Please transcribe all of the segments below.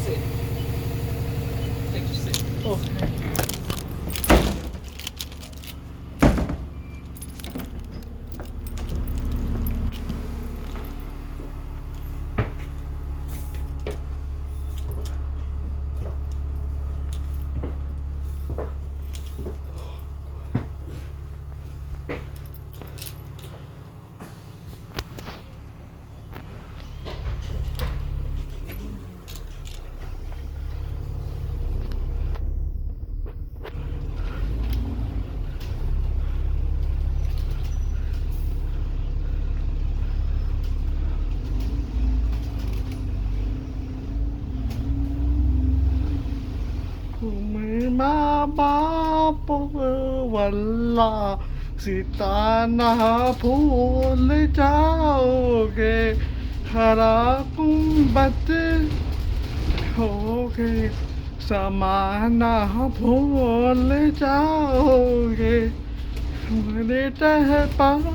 sit. Take your sit. Okay. Kung wala Sita ना भूल जाओगे हरा कुंबत होगे समाना भूल जाओगे मेरे तह पर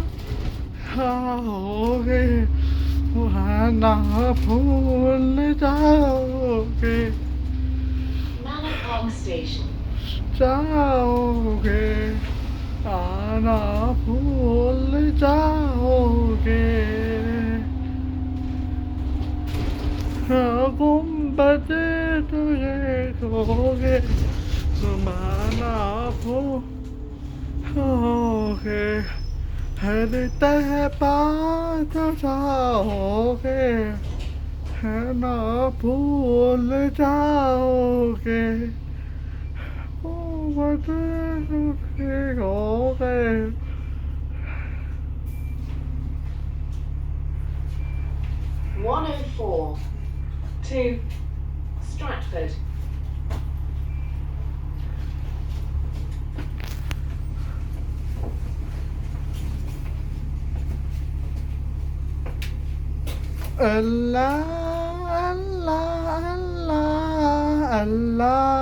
आओगे वहाँ ना भूल जाओगे Manor Park Station. जाओगे आना भूल जाओगे गुम्बद तुझे खोगे समाना भूलोगे हर तह बात जाओगे है ना भूल जाओगे okay. 104 to Stratford. Allah, Allah, Allah, Allah,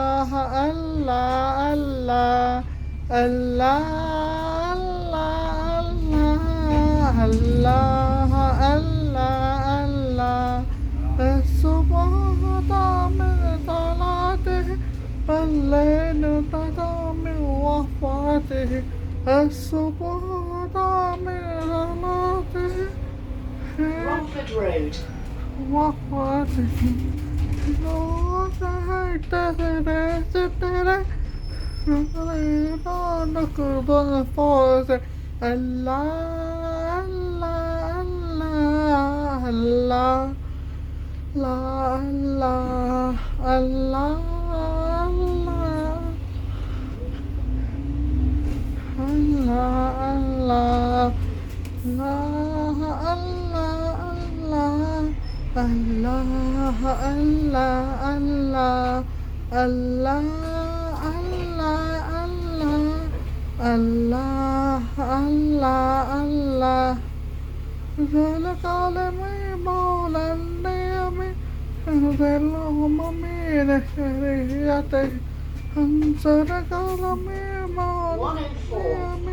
Allah, Allah, Allah, Allah, Allah, Allah, الصبح من طلعته الليل طلع من وفاته الصبح من طلعته Romford Road. وفاته نقض الفوز الله الله الله الله لا الله الله الله الله لا الله الله الله الله الله الله الله الله ذلك عالمي مولى النعم انزلهم من شريعته انصرك عالمي مولى 104 النعم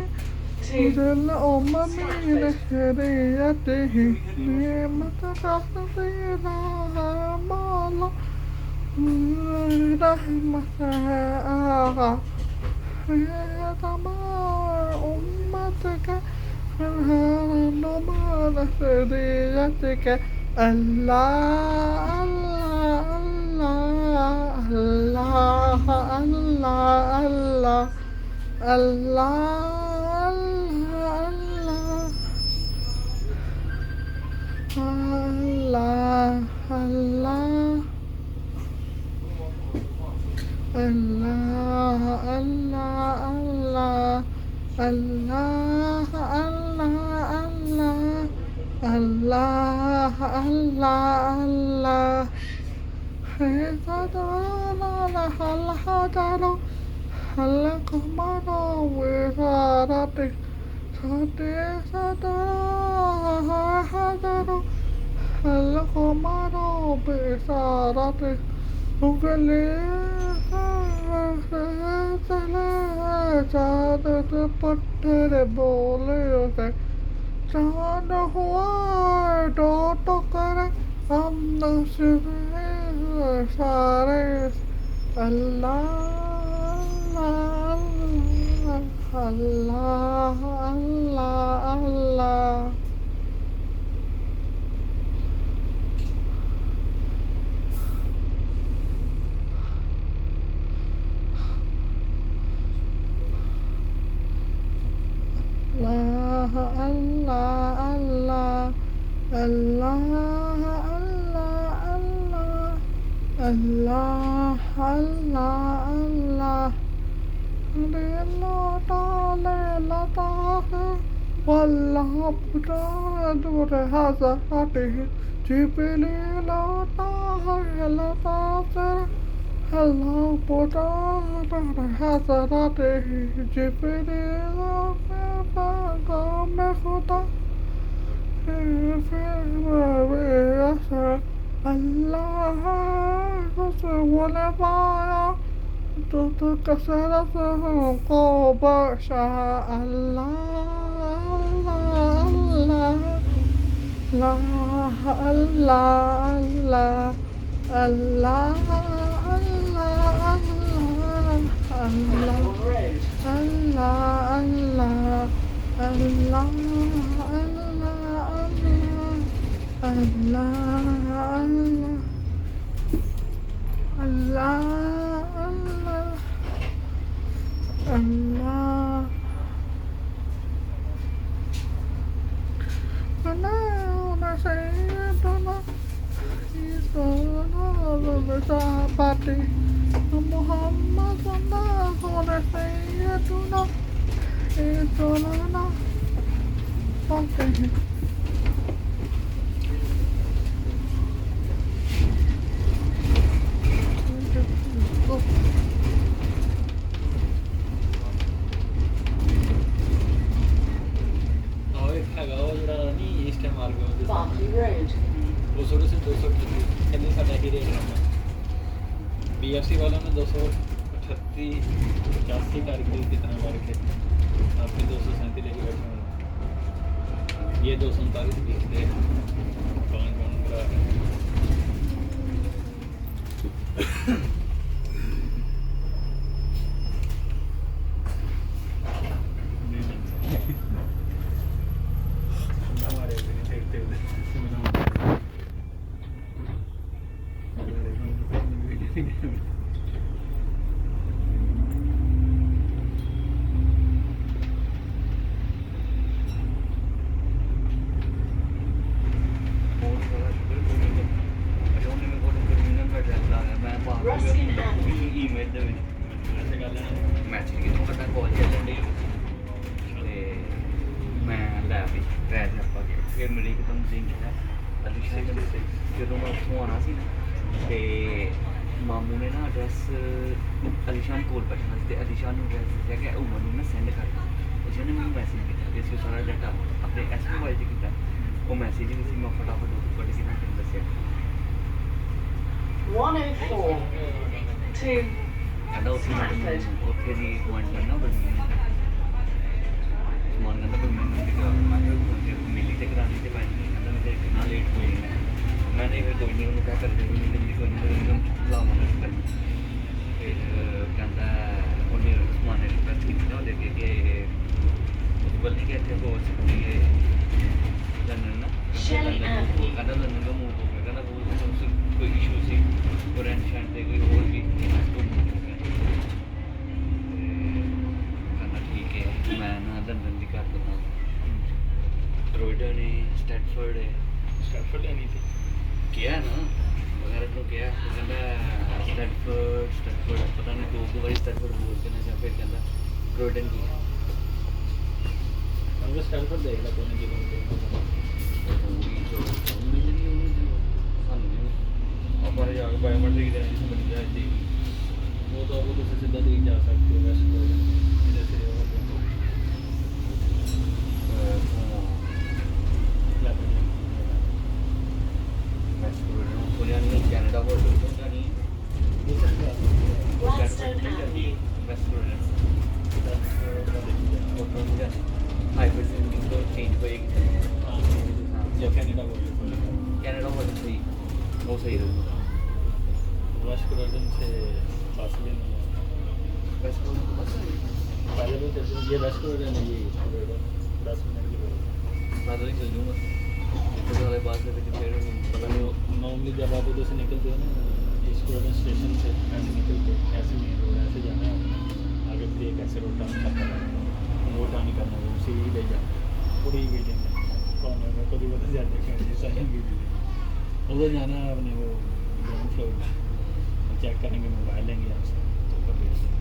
to انزلهم من شريعته نعمتك تطينا مولا رحمتها يا تمام أمتك نمان شريعتك الله الله الله الله الله الله الله الله الله الله الله الله الله الله الله الله الحجر القمر وزارتك صدق حجر القمر بإشارتك चादर पत्थर बोले उसे चांद हुआ तो कर हम नशे सारे अल्लाह अल्लाह अल्लाह अल्लाह अल्लाह अल्लाह अल्लाह अल्लाह अल्लाह अल्लाह अल्लाह अल्लाह ले लता है वल्लाह पुरा दूर हज़ाते जिबले लता है लता से अल्लाह पुरा दूर हज़ाते जिबले में खुदा अल्लाह बोले पाया तो कसरत को बशा अल्लाह अल्लाह अल्लाह अल्लाह अल्लाह अल्लाह अल्लाह अल्लाह अल्लाह अल्लाह अल्लाह अल्लाह अल्लाह अल्लाह अल्लाह अल्लाह अल्लाह सैयदना साहबाते मोहम्मद सल्लल्लाहु अलैहि सैयदना इतना पाते हैं Barclay Road. 200 से 238 कहते साढ़ा ही रेट रहता BFC वालों ने 238 85 तारीख कितना मार के आपके 237 लेके बैठे हैं ये 239 बीस दे कौन कौन करा Ruskin Avenue. ईमेल ਦੇ ਵਿੱਚ ऐसे कर लेना ਮੈਸੇਜ ਕਿਥੋਂ ਕਰਦਾ ਕਾਲ ਚੱਲਣ ਦੀ ਤੇ ਮੈਂ ਲੈ ਵੀ ਰੈਡ ਆਪਾਂ ਫਿਰ ਮੇਰੀ ਇੱਕਦਮ ਜ਼ਿੰਕ ਹੈ ਅਲੀਸ਼ਾ ਜਦੋਂ ਮੈਂ ਉੱਥੋਂ ਆਉਣਾ ਸੀ ਨਾ ਤੇ ਮਾਮੂ ਨੇ ਨਾ ਐਡਰੈਸ ਅਲੀਸ਼ਾਨ ਕੋਲ ਪਹੁੰਚਣਾ ਸੀ ਤੇ ਅਲੀਸ਼ਾਨ ਨੂੰ ਐਡਰੈਸ ਦਿੱਤਾ ਕਿ ਉਮਰ ਨੂੰ ਮੈਂ ਸੈਂਡ ਕਰ ਦਿੱਤਾ ਤੇ ਜਿਹਨੇ ਮੈਨੂੰ ਮੈਸੇਜ ਕੀਤਾ ਤੇ ਅਸੀਂ ਸਾਰਾ ਡਾਟਾ ਆਪਣੇ ਐਸਬੀਆਈ ਤੇ ਕੀਤਾ ਉਹ ਮੈਸੇਜ ਵੀ ਸੀ ਮੈਂ ਫਟਾਫਟ ਉਹ ਕੱਢ ਕੇ ਨਾ ਤੈਨੂੰ ਦੱਸਿਆ 104 to ਕਹਿੰਦਾ ਉੱਥੇ ਮੈਨੂੰ ਉੱਥੇ ਦੀ ਅਪਾਇੰਟਮੈਂਟ ਨਾ ਬਣੀ ਸਮਾਨ ਕਹਿੰਦਾ ਪਰ ਮੈਨੂੰ ਕਿ ਮਿਲੀ ਤੇ ਕਰਾਣੀ ਤੇ ਪੈਣੀ ਕਹਿੰਦਾ ਮੈਂ ਤੇ ਕਿੰਨਾ ਲੇਟ ਹੋਈ ਮੈਂ ਨਹੀਂ ਫਿਰ ਕੋਈ ਨਹੀਂ ਉਹਨੂੰ ਕਹਿ ਕਰਦੇ ਵੀ ਮਿਲੀ ਕੋਈ ਨਹੀਂ ਉਹਨੂੰ ਲਾਵਾਂਗਾ ਫਿਰ ਕਹਿੰਦਾ ਉਹਨੇ ਸਮਾਨ ਨੇ ਰਿਕਵੈਸਟ ਕੀਤੀ ਨਾ ਉਹਦੇ ਕਿ ਉਸ ਬਲਦੀ ਕਿ ਇੱਥੇ ਹੋ ਸਕਦੀ ਹੈ ਲੰਡਨ ਨਾ ਕਹਿੰਦਾ ਲੰਡਨ ਦਾ ਮੂਵ ਹੋ ਗਿਆ ਕਹਿੰਦਾ ਕੋਈ ਇਸ਼ੂ ਸੀ ਉਹ ਰੈਂਟ ਸ਼ੈਂਟ ਤੇ ਕੋਈ ਹੋਰ ਵੀ ਕਹਿੰਦਾ ਠੀਕ ਹੈ ਮੈਂ ਨਾ ਲੰਡਨ ਦੀ ਕਰ ਦਿੰਦਾ ਰੋਇਡਨ ਹੈ ਸਟੈਟਫੋਰਡ ਹੈ स्टैटफोर्ड लेनी थी किया ना वगैरह तो किया कहता स्टैटफोर्ड पता नहीं दो बार स्टैटफोर्ड बोल के ना या फिर कहता रॉयडन किया हमको स्टैटफोर्ड देख ला कोने की हमारे यहाँ बायोमेट्रिक देना बन जाए थी वो तो आपको तो सीधा दी जा सकती है वेस्ट को इधर से कैनेडा बॉर्डर होता नहीं Gladstone Avenue. हाईवे से तो चेंज होएगी या कनाडा बोल कैनेडा बॉर्डर सही वो सही रहेगा वेस्ट कुरादन से बस लेना है। बस को बस पहले तो चलते ये वेस्ट कुरादन है, ये 10 मिनट की रोड है। मैं तो नहीं चल जाऊंगा इतने सारे बाद से फिर पता नहीं नॉर्मली जब आप उधर से निकलते हो ना इस कुरादन स्टेशन से ऐसे निकल के ऐसे मेन रोड ऐसे जाना है, आगे फिर एक ऐसे रोड टर्न करना है, वो टर्न नहीं करना, वो सीधी ले जाना पूरी वीडियो में कौन है मैं कभी बता जाते हैं सारी वीडियो उधर जाना है अपने वो ग्राउंड फ्लोर में चेक करेंगे, मोबाइल लेंगे आपसे तो ऊपर भेज देंगे।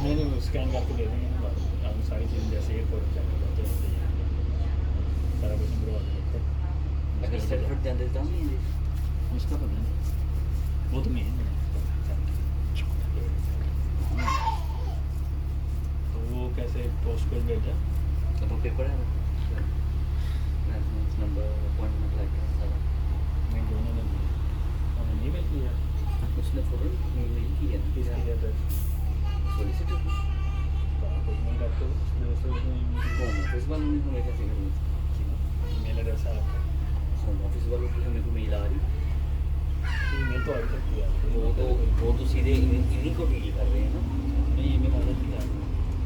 नहीं वो स्कैन करके दे देंगे ना बाद में, आप सारी चीज़ें जैसे एयरपोर्ट चेक कर जाते हैं सारा कुछ हमको आगे रखो। अगर सर्टिफिकेट जाते तो नहीं है उसका पता नहीं, वो तो मेन है। तो वो कैसे पोस्ट पर भेजा? तो वो पेपर है ना नंबर अपॉइंटमेंट लेटर सारा नहीं दोनों ने उन्होंने नहीं भेज दिया। उसने फोटो नहीं किया किसने किया था? सॉलिसिटर कुछ नहीं करते होम ऑफिस वालों ने हमें कैसे करनी ईमेल एड्रेस है आपका, होम ऑफिस वालों की हमें को मेल आ रही ईमेल तो आ ही सकती है आपको। वो तो सीधे इन्हीं को डील कर रहे हैं ना नहीं ईमेल आ जाती है आपको।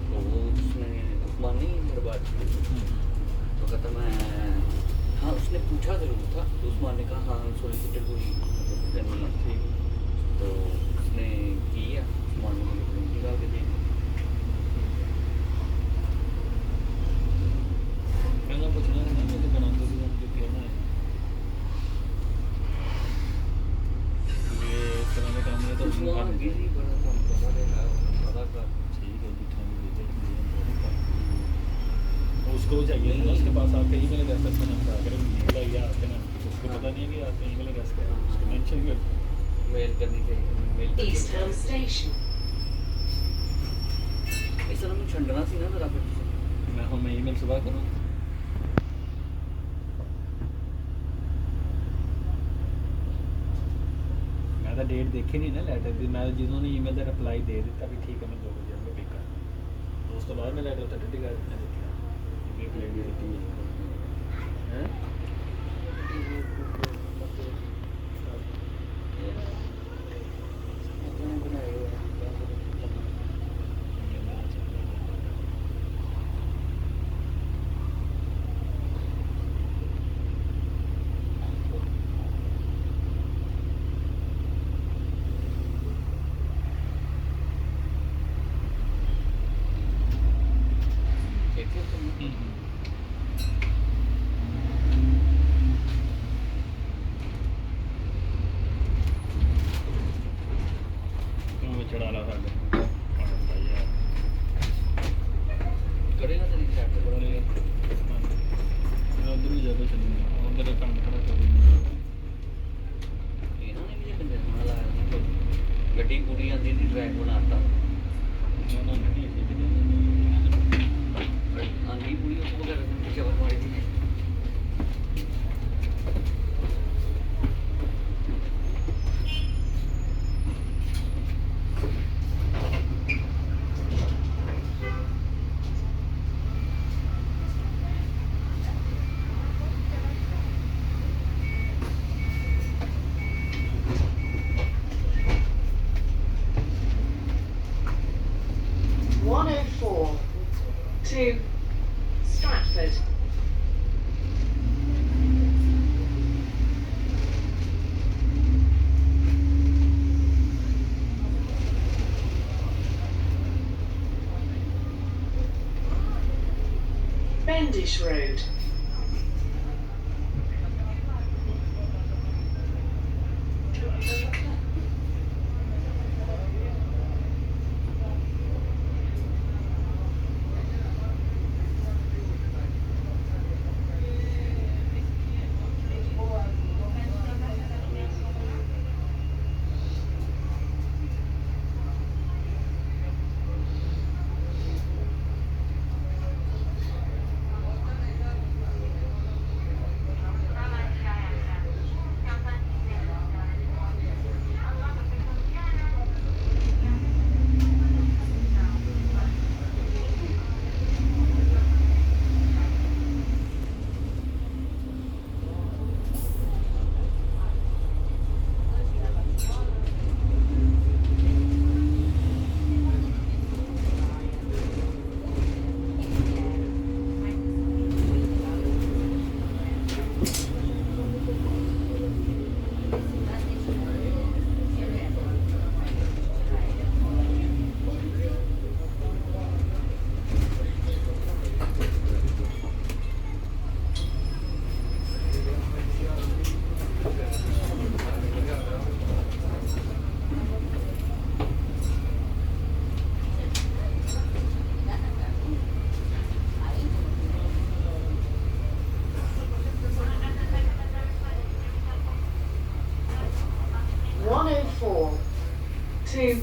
तो वो उसने उस्मान नहीं मेरे बात तो कहता मैं हाँ उसने पूछा ज़रूर था तो उस्मान ने कहा हाँ सॉलिसिटर को ही मतलब करनी है ठीक है। तो उसने किया उस्मान ने मुझे प्रिंट निकाल के दे दी मैंने पूछना है ना मुझे बनाते भी हम जो कहना है ये इस तरह का काम है तो उसमें उस्मान बिजी बड़ा काम करता रहेगा पता कर ठीक है जितना भी दे दें उसको चाहिए ना उसके पास आपका ईमेल एड्रेस का नंबर अगर मेल या आते ना उसको पता नहीं है कि आपका ईमेल एड्रेस क्या है, उसको मेंशन कर मेल करनी चाहिए मेल Eastham Station. ऐसा ना मैं छंडना सी ना जरा फिर मैं ईमेल सुबह करूँ। मैं तो डेट देखी नहीं ना लेटर दी, मैं जिन्होंने ईमेल का रिप्लाई दे दिता भी ठीक है मैं 2 बजे आऊँगा पिक कर, तो उसके बाद मैं लेटर अथॉरिटी का मैं देखा रिप्लाई दी थी हैं। चढ़ा ला साढ़े करेगा तेरी चैट से बड़ा लेगा उधर भी ज़्यादा चलूँगा उधर काम खड़ा कर इन्होंने भी ये बंदे बना लाया ना तो गड्डी पूरी आंदी थी ट्रैक बनाता आंधी पूरी उसको कर पीछे बस मारी थी To Stratford. Bendish Road. to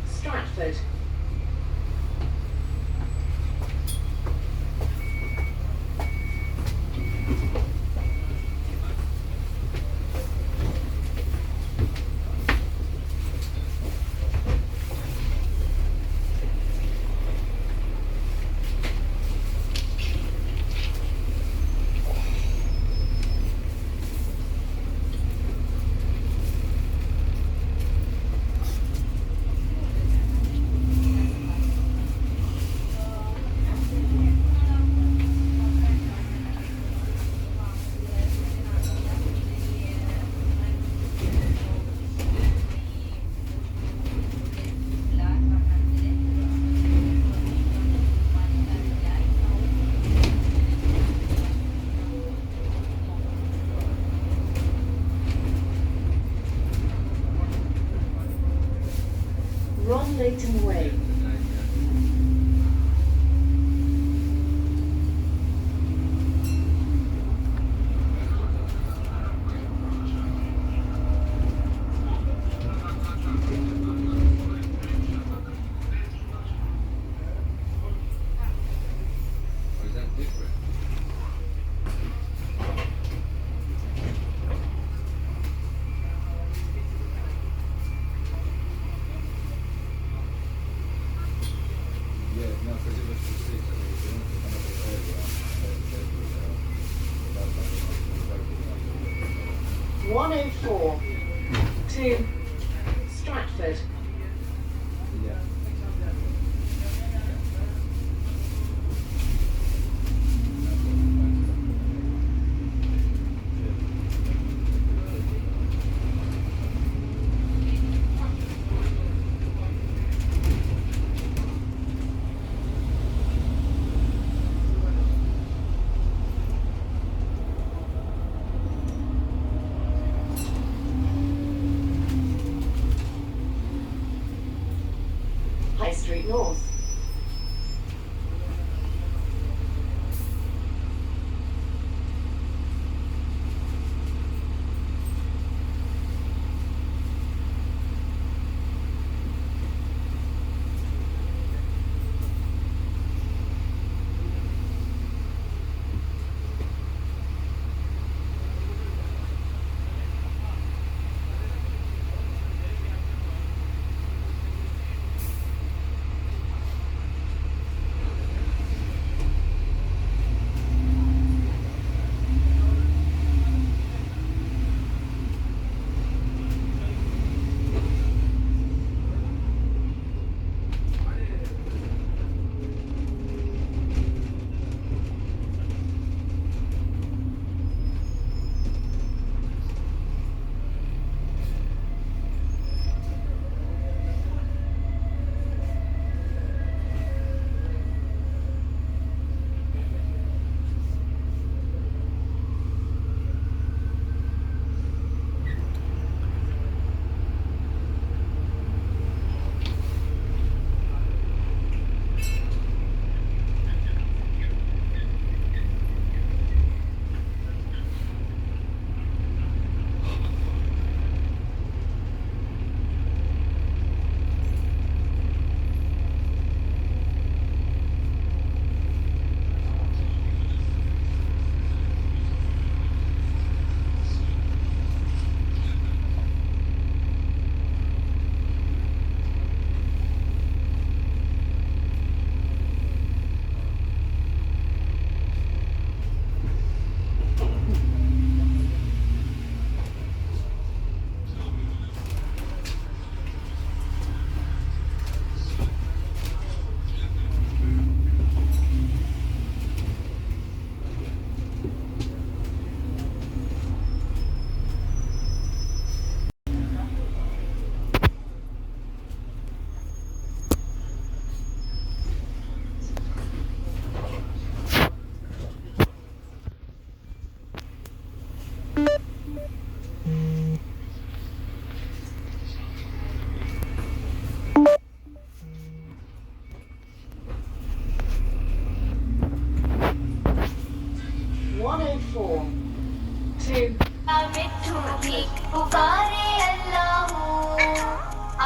Stratford. Ron Leighton Way. No, facevo il stesso, perché 104 to Stratford. Yeah. High Street North.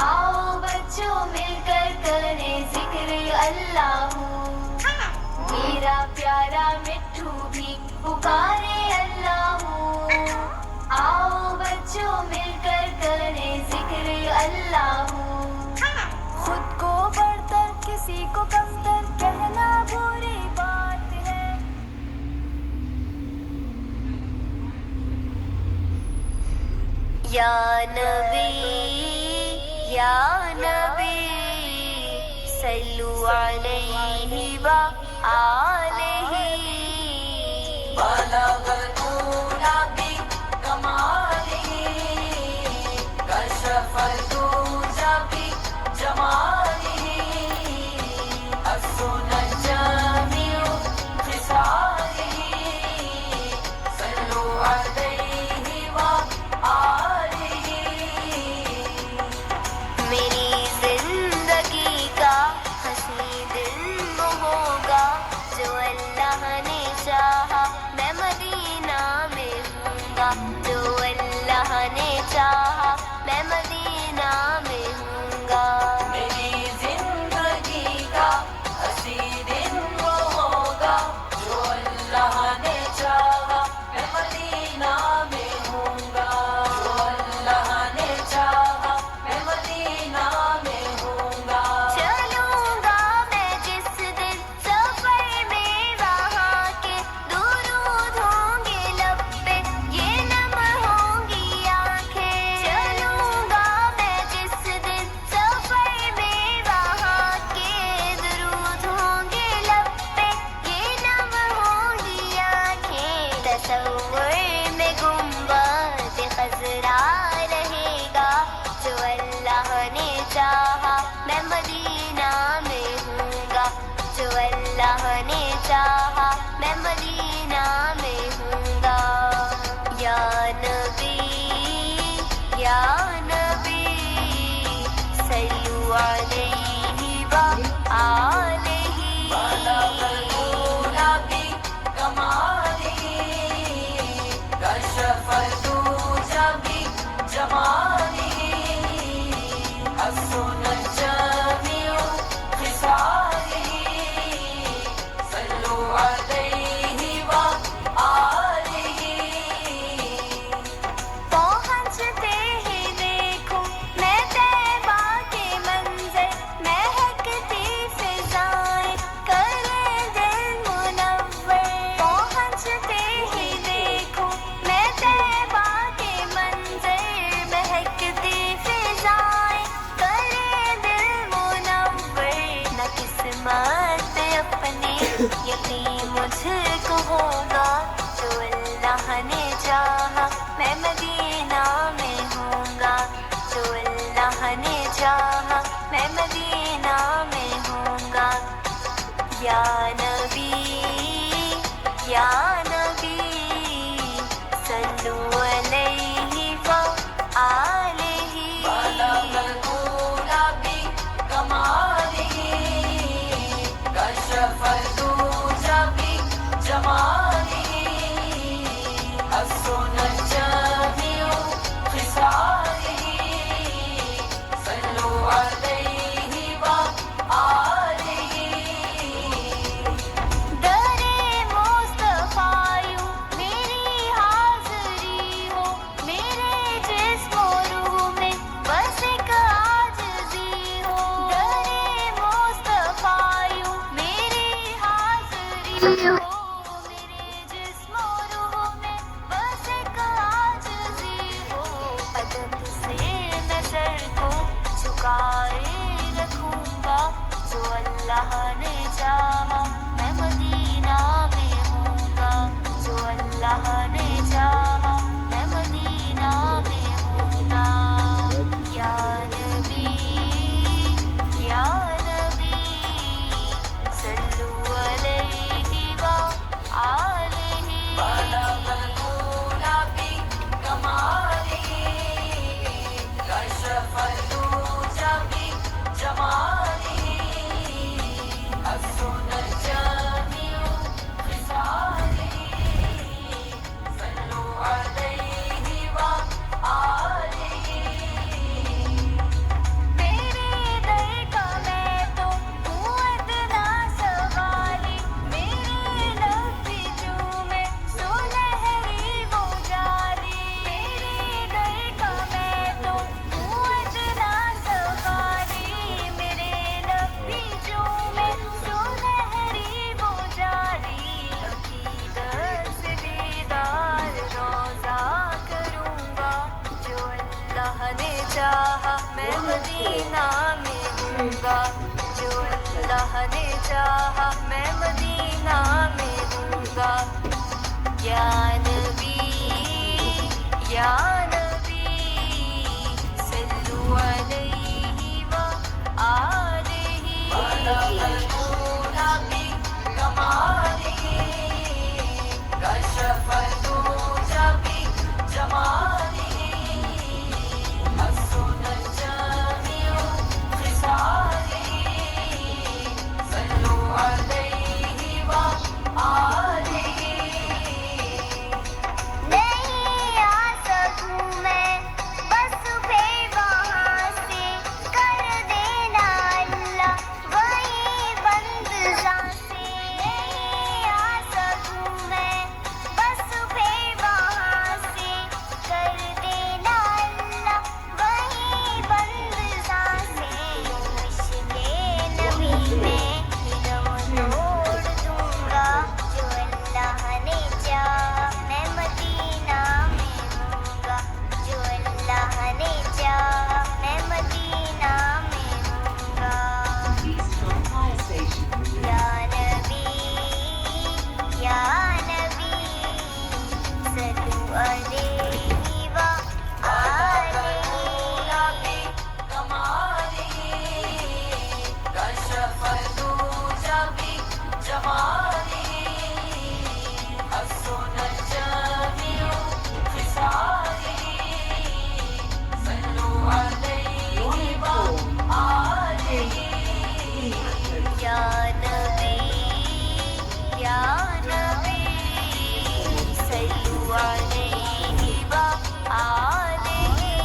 आओ बच्चों मिलकर करें जिक्र अल्लाह। मेरा प्यारा मिट्ठू भी पुकारे अल्लाह। आओ बच्चों मिलकर करें जिक्र अल्लाह। खुद को बढ़तर किसी को कमतर कहना बुरी बात है। या नबी सल्लु अलैहि व आलिही। बलगल ऊला बि कमालिही कशफल दूजा बि जमालिही। अस्सुनल जामिउ खिसालिही सल्लु अलैहि व आलिही। मेरी जिंदगी का हंसी दिन वो होगा जो अल्लाह ने चाहा मैं मदीना में हूँगा। जो अल्लाह ने चाहा मैं मदीना में हूँगा। मेरी जिंदगी का हंसी दिन वो होगा जो अल्लाह ने चाहा मैं मदीना में हूँगा। जो अल्लाह ने चाहा मैं मदीना में हूँगा। चलूँगा मैं जिस दिन सफर में वहाँ के दुरूद होंगे लब पे ये नम होंगी आँखें। चलूँगा मैं जिस दिन सफर में वहाँ के दुरूद होंगे लब पे ये नम होंगी आँखें। तसव्वुर में गुंबद खज़रा रहेगा जो अल्लाह ने चाहा मैं मदीना में हूँगा। जो अल्लाह ने चाहा मैं मदीना में हूँगा। या नबी सल्लु अलैहि व आलिही। बलगल ऊला बि कमालिही कशफल दूजा बि जमालिही। अस्सुनल जामिउ खिसालिही सल्लु अलैहि व आलिही। पहुँचते ही देखो मैं तैबा के मंजर महकती फिजाएं करे दिल मुनव्वर। पहुँचते ही देखो मैं तैबा के मंजर महकती फिजाएं करे दिल मुनव्वर। न किस्मत अपनी यकीन मुझको होगा जो अल्लाह ने चाहा मैं मदीना में हूँगा। जो अल्लाह ने चाहा मैं मदीना में हूँगा। या नबी सल्लु अलैहि व आलिही। बलगल ऊला बि कमालिही कशफल दूजा बि जमालिही। अस्सुनल जामिउ खिसालिही सल्लु अलैहि व आलिही। दरे मुस्तफा चाहा मैं मदीना में दूंगा, जो अल्लाह ने चाहा मैं मदीना में दूंगा। या नबी या नबी सल्लु अलैहि व आलिहि बलगना बि कमालिहि कशफ दूजा बि जमालिहि हसन जमीउ खिसालिहि सल्लु अलैहि व आलिहि। नहीं आ सकूं मैं बस फिर वहाँ से, कर देना अल्लाह वही बंद सांसें। नहीं आ सकूं मैं बस फिर वहाँ से, कर देना अल्लाह वही बंद सांसें। इश्क़े नबी में दम तोड़ दूंगा, जो अल्लाह ने चाहा मैं मदीना में हूँगा, जो अल्लाह ने चाहा मैं मदीना में हूँगा। Eastern Fire Station. या नबी सल्लु अलैहि व आलिहि कमालिहि कशफ दूजा बि जमालिहि हसन जमीउ खिसालिहि सल्लु अलैहि व आलिहि। या नबी सल्लु अलैहि व आलिहि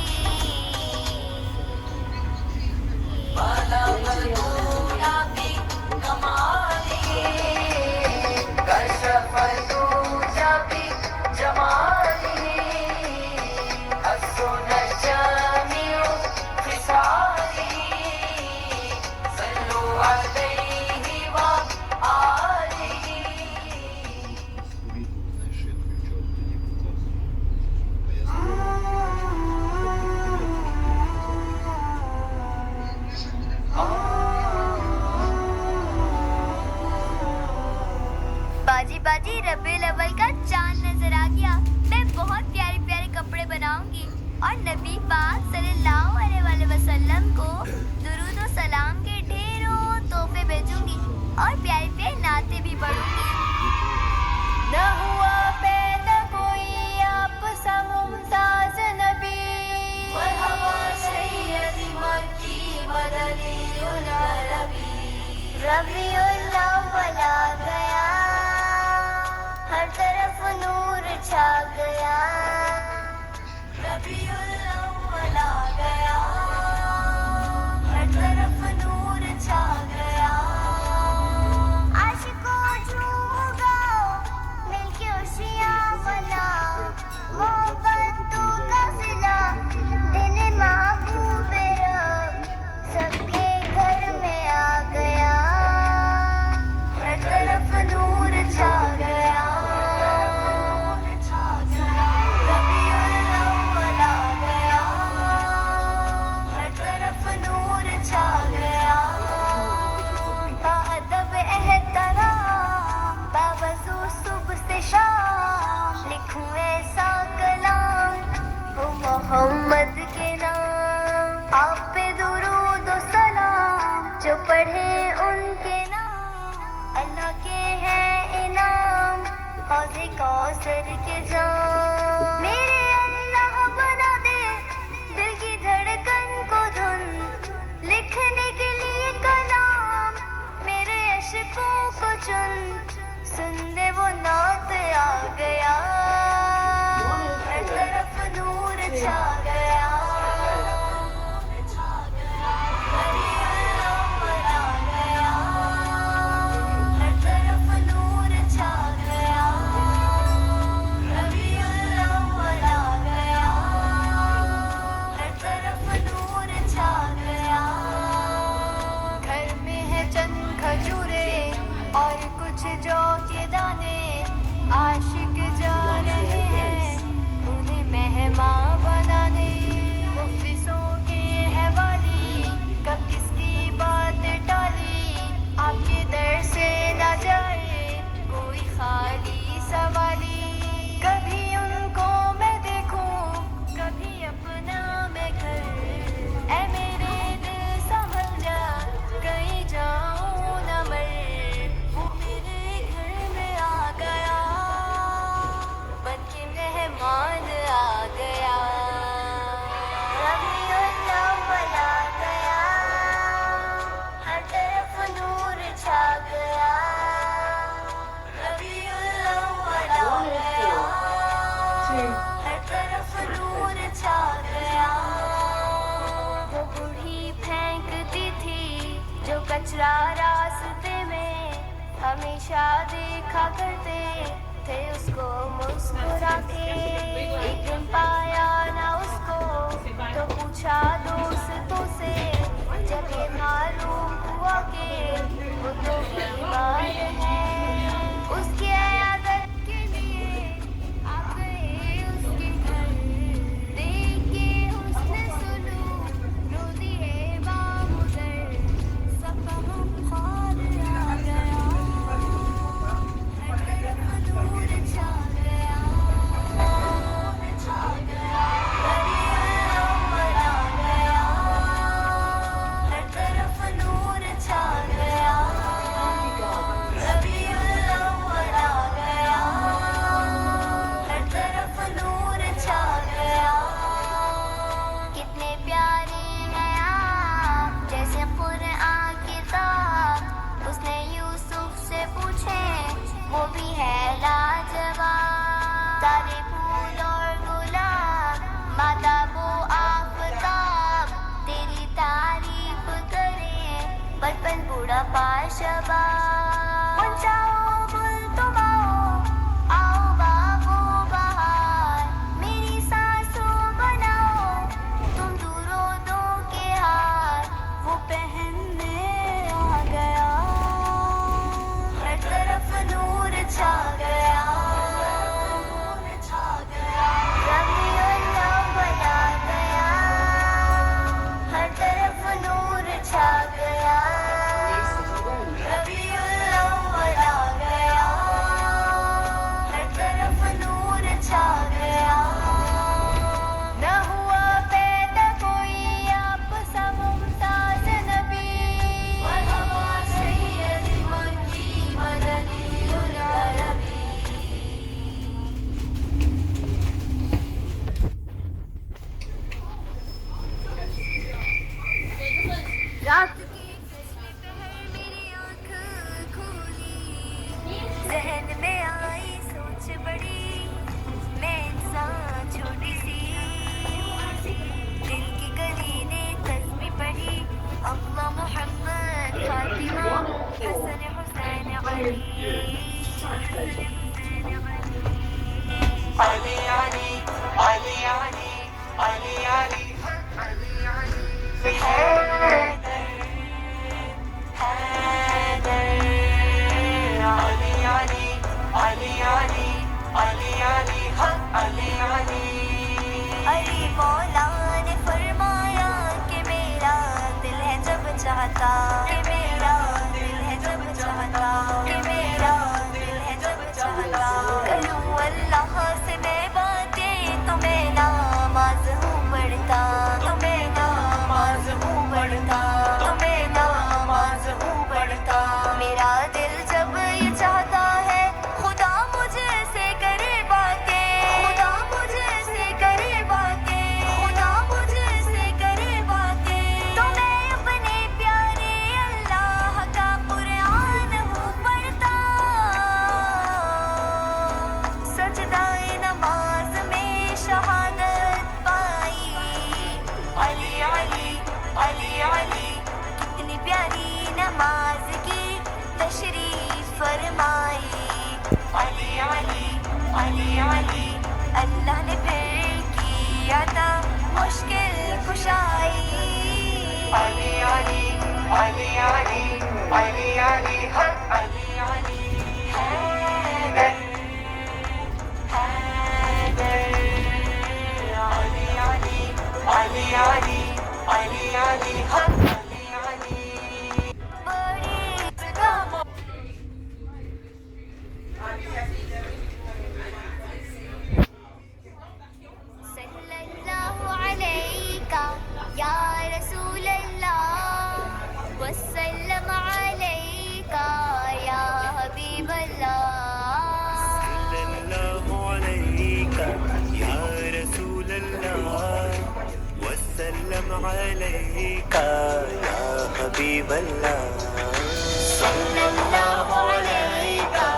बलगना बि कमालिहि कशफ दूजा बि जमालिहि हसन जमीउ खिसालिहि सल्लु अलैहि व आलिहि। Знаешь, я отключал тоді, будь ласка. А я बाजी बाजी रबीउल अव्वल का चांद नजर आ गया। मैं बहुत प्यारे प्यारे कपड़े बनाऊंगी और नबी पाक सल्लल्लाहु अलैहि वसल्लम को दुरूद और सलाम के ढेरों तोहफे भेजूंगी और प्यारे प्यारे नाते भी पढ़ूंगी। न हुआ पैदा कोई आपसा मुमताज नबी, मरहबा सैयदी मक्की मदनीउल अरबी। रबीउल अव्वल आ गया, हर तरफ नूर छा गया। रबीउल अव्वल आ गया, हर तरफ नूर छा गया। आशिकों झूम गाओ, मिलके खुशियाँ मनाओ, मोहब्बतों का सिला दिल महबूब रब सबके घर में आ गया। हर तरफ नूर छा गया। रबीउल अव्वल आ गया, हर तरफ नूर छा गया। बाअदब एहतराम बावजू सुबह से शाम, लिखूं ऐसा कलाम वो मोहम्मद के नाम। आप पे दुरूद और सलाम, जो पढ़े उनके नाम अल्लाह के हैं इनाम। हौज़े कौसर के जाम मेरे अल्लाह बना दे दिल की धड़कन को धुन, लिखने के लिए कलाम मेरे अशकों को चुन। सुन दे वो नात आ गया, हर तरफ नूर छा गया। रबीउल अव्वल आ गया, हर तरफ नूर छा गया। रबीउल अव्वल आ गया, हर तरफ नूर छा गया। घर में है चंद खजूरे और कुछ जौ के दाने, आशिक हमेशा देखा करते थे उसको मुस्कुरा के। एक दिन पाया ना उसको तो पूछा दोस्तों से, जब ये मालूम हुआ कि वो तो बीमार है। उसकी इयादत के लिए आ गए उसके घर, देख के हुस्न सुलूक रो दिए बामुदर। सबका गमखार आ गया, हर तरफ नूर छा गया, रबीउल अव्वल आ गया, हर तरफ नूर छा गया, रबीउल अव्वल आ गया, हर तरफ नूर छा गया। कितने प्यारे हैं आप, जैसे कुरआन किताब। उसने यूसुफ से पूछे, वो भी है लाजवाब। सारे फूल और गुलाब, माता वो आफताब, तेरी तारीफ करें बचपन बूढ़ापा शबाब। जाओ बुल तुम आओ बाबू बहार, मेरी सांसों बनाओ तुम दूरों दो के हार। वो पहनने आ गया, हर तरफ नूर छा गया, रबीउल अव्वल आ गया, हर तरफ नूर छा गया, रबीउल अव्वल आ गया, हर तरफ नूर छा गया। न हुआ पैदा कोई आपसा मुमताज नबी, मरहबा सैयद मक्की मदनीउल अरबी। रात की फजली पहर मेरी आँख खोली, जहन में आई सोच बड़ी, मैं इंसान छोटी सी। दिल की गली ने तस्बीह पढ़ी, अल्लाह Mohammad Fatima Hasan Hussain Ali. Ali Ali, Ali Ali, Ali Ali, Ali Ali, Hyder, Hyder, Ali Ali, Ali Ali, Ali Ali, Ali Ali. Ali मौला ने फरमाया कि मेरा दिल है जब चाहता, कि मेरा दिल है जब चाहता, कि मेरा दिल है जब चाहता। करूँ अल्लाह से मैं बातें तो मैं नामाज हूँ पढ़ता, तो मैं नामाज हूँ पढ़ता, तो मैं नामाज हूँ पढ़ता। मेरा दिल जब ये चाहता है खुदा मुझसे करे बातें, खुदा मुझसे करे बातें, खुदा मुझसे करे बातें। तो मैं अपने प्यारे अल्लाह का कुरान हूँ पढ़ता, सजदाए नमाज में शहादत पाई। Ali Ali, Ali Ali, कितनी प्यारी नमाज की तशरीफ फरमाई। Ali Ali, Ali Ali, अल्लाह ने फिर किया था मुश्किल कुशाई। Ali Ali, Ali Ali, Ali Ali, Ali Ali, Hyder, Hyder, Ali Ali, Ali Ali, Ali Ali, Ali Ali. बड़ी कम सल्लल्लाहु अलैका या रसूल अल्लाह, वसल्लम अलैका या हबीब अल्लाह। सल्लल्लाहु अलैका या रसूल अल्लाह वसल्लम अलैका या हबीब अल्लाह। सल्लल्लाहु अलैका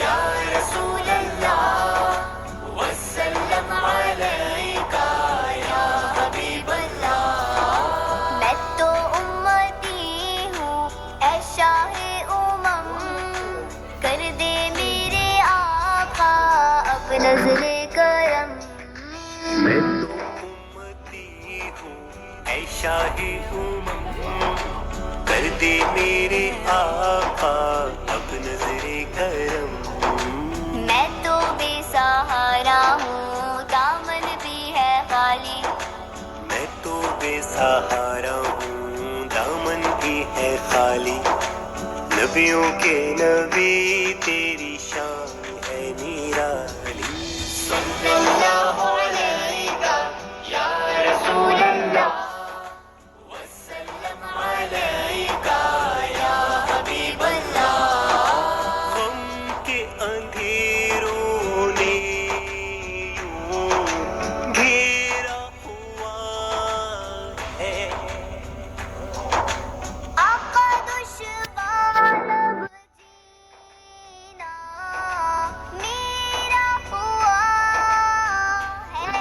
या रसूल अल्लाह, वसल्लम अलैका या हबीब अल्लाह। मैं तो उम्मती हूँ ऐ शाहे उमम, कर नजरे करम। मैं तो उम्मती हूँ ऐ शाही कर दे मेरे आका अब नजरे करम। मैं तो बेसहारा हूँ दामन भी है खाली। मैं तो बेसहारा हूँ दामन भी है खाली। नबियों के नबी तेरी शान है निराली। सल्लल्लाहु अलैका या रसूल अल्लाह वसल्लम अलैका या हबीब अल्लाह। गम के अंधेरों ने यूं घेरा हुआ है। आका दुश्वार अब जीना मेरा हुआ है।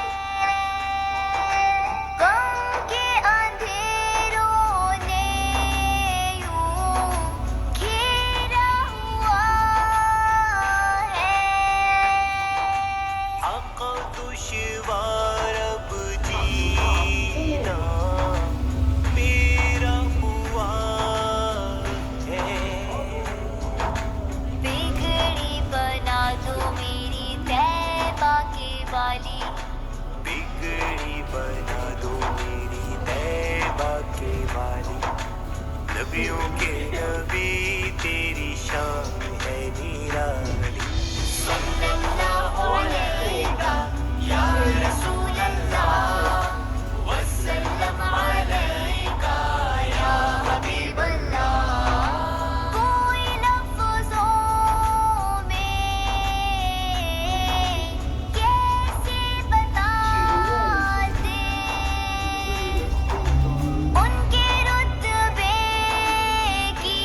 गम के अंधेरों ने यूं घेरा हुआ है। आका दुश्वार अब जीना मेरा हुआ है। बिगड़ी बना दो मेरी तैबा के वाली। बिगड़ी बना दो मेरी तैबा के वाली। नबियों के नबी तेरी शान है निराली। सल्लल्लाहु अलैका या रसूल अल्लाह वसल्लम अलैका या हबीब अल्लाह। कोई लफ्ज़ों में कैसे बता दे उनके रुतबे की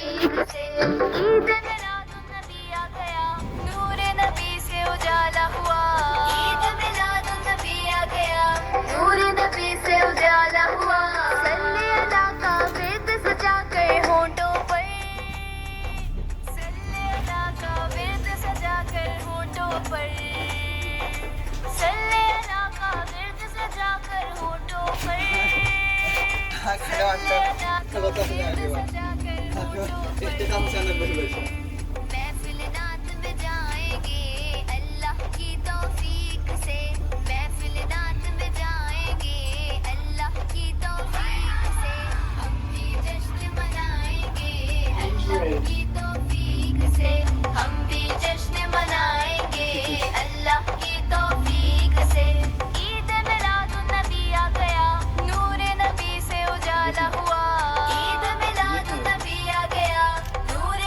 तौफीक से ईद मिलादुन्नबी आ गया नूरे नबी से उजाला हुआ ईद मिलादुन्नबी आ गया नूरे नबी से उजाला हुआ सल्ले अला का विर्द सजा कर होंठों पर सल्ले अला का विर्द सजा कर होंठों पर सल्ले अला का विर्द सजा कर होंठों पर महफिल नात में जाएंगे अल्लाह की तौफीक से महफिल नात में जाएंगे अल्लाह की तौफीक से हम भी जश्न मनाएंगे अल्लाह की तौफीक से हम भी जश्न मनाएंगे अल्लाह की तौफीक से ईद मिलादुन्नबी आ गया नूरे नबी से उजाला हुआ ईद मिलादुन्नबी आ गया नूरे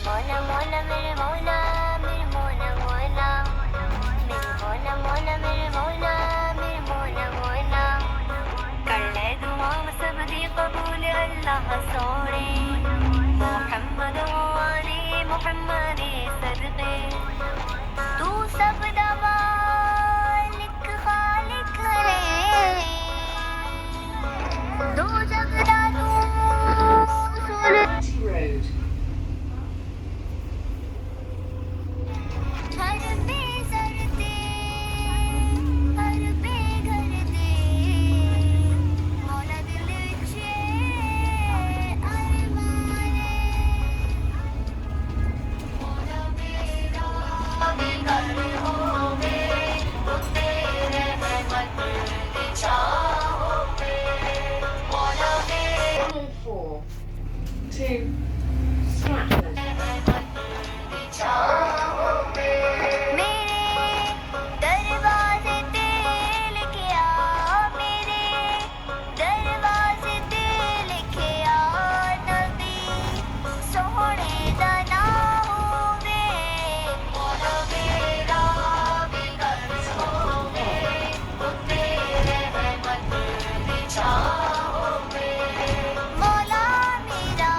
मौला मौला मेरे मौला मेरे मौला मौला मेरे मौला मौला मेरे मौला मेरे मौला मौला कर ले दुआ सब दी कबूल अल्लाह सोने मोहम्मद वाले मोहम्मद सदके तू सब दवा लिख खालिक रे दो जगदा तू सुन Road. हर बेसर दे हर बेघर दे मौला दिल विच अरमाने मौला मेरा बेघर होवे तेरे रहमत दी छाओ पे मौला मेरा 4 to Stratford. मेरे दरवाजे ते लिखे आ मेरे दरवाजे ते लिखे आ नबी सोहणे दा नाम होवे मौला मेरा बेघर होवे तेरे रहमत दी छाओ पे मौला मेरा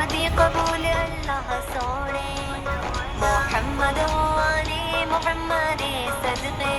नबी कबूल अल्लाह सोने मोहम्मद वाले मोहम्मद सदके